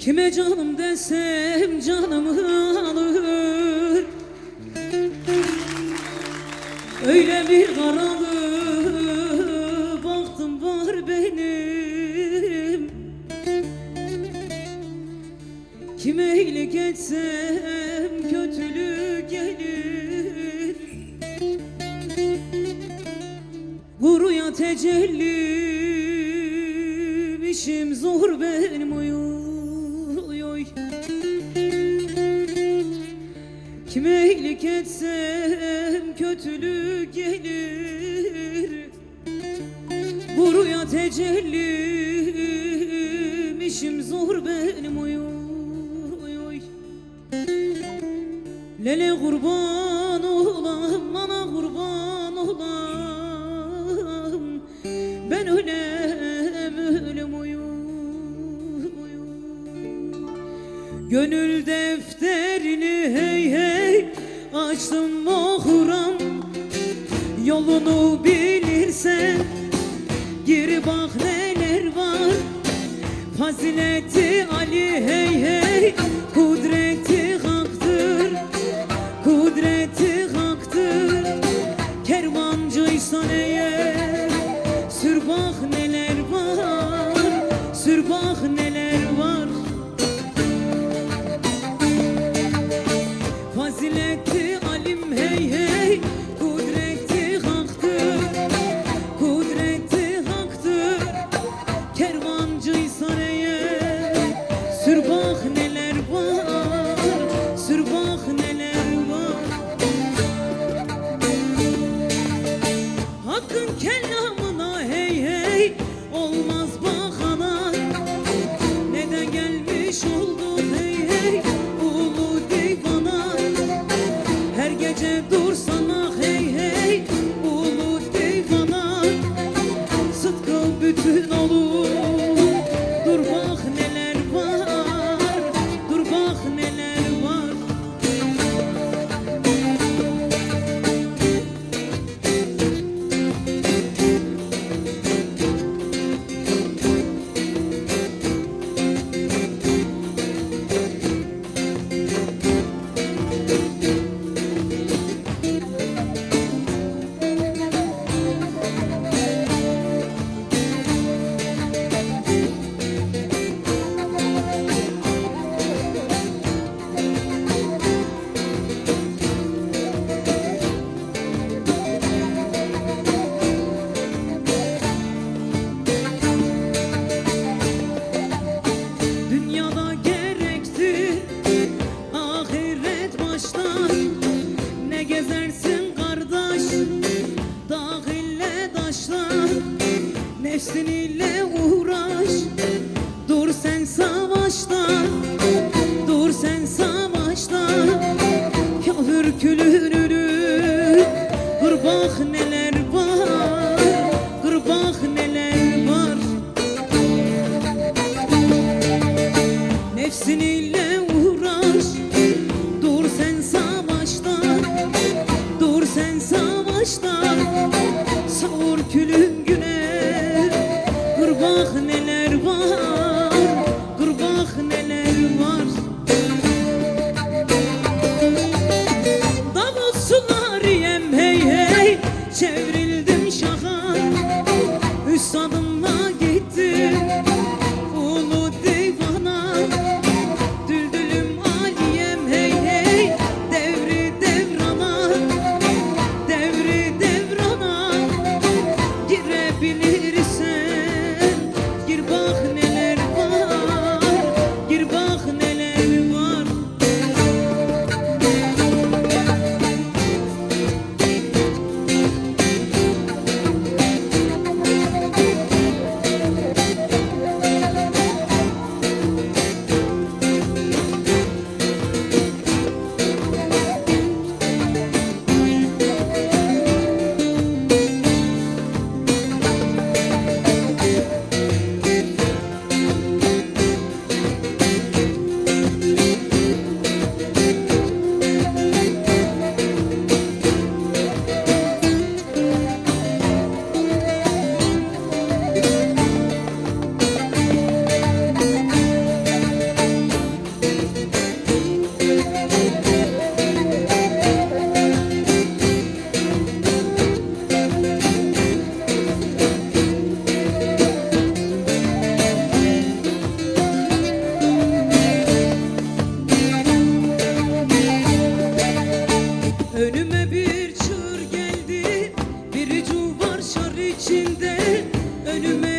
Kime canım desem canımı alır. Öyle bir karalı baktım var benim. Kime iyilik etsem kötülük gelir. Guruya tecellim, işim zor benim oy oy. Kime iyilik etsem kötülük gelir. Guruya tecellim, işim zor benim oy oy. Lele kurban olam, ana kurban olam. Ben ölem ölem oy oy. Gönül defterini hey hey açtım okuram. Yolunu bilirsen gir bak neler var. Fazileti Ali hey hey, kudreti haktır, kudreti haktır. Kervancıysan eğer sür bak neler var, sür bak neler var. Fazileti alim hey hey, kudreti haktır, kudreti haktır. Kervancıysan eğer sür bak neler var, sür bak neler var. Hakkın kelamına hey hey olmaz bakana. Neden gelmiş olduk hey hey ulu divana. Her gece dursana hey hey ulu divana. Sıtkı bütün olur. Dur bak neler var, dur bak neler var. Dünyada gerekti ahiret başlar. Ne gezersin kardeş dağ ile taşlar. Nefsin ile uğraş, dur sen savaşta, dur sen savaşta. Kafir külününü kır bak neler var, kır bak neler var. Nefsin ile uğraş, dur sen savaşta, dur sen savaşta. Savur külün güne, kır bak önüme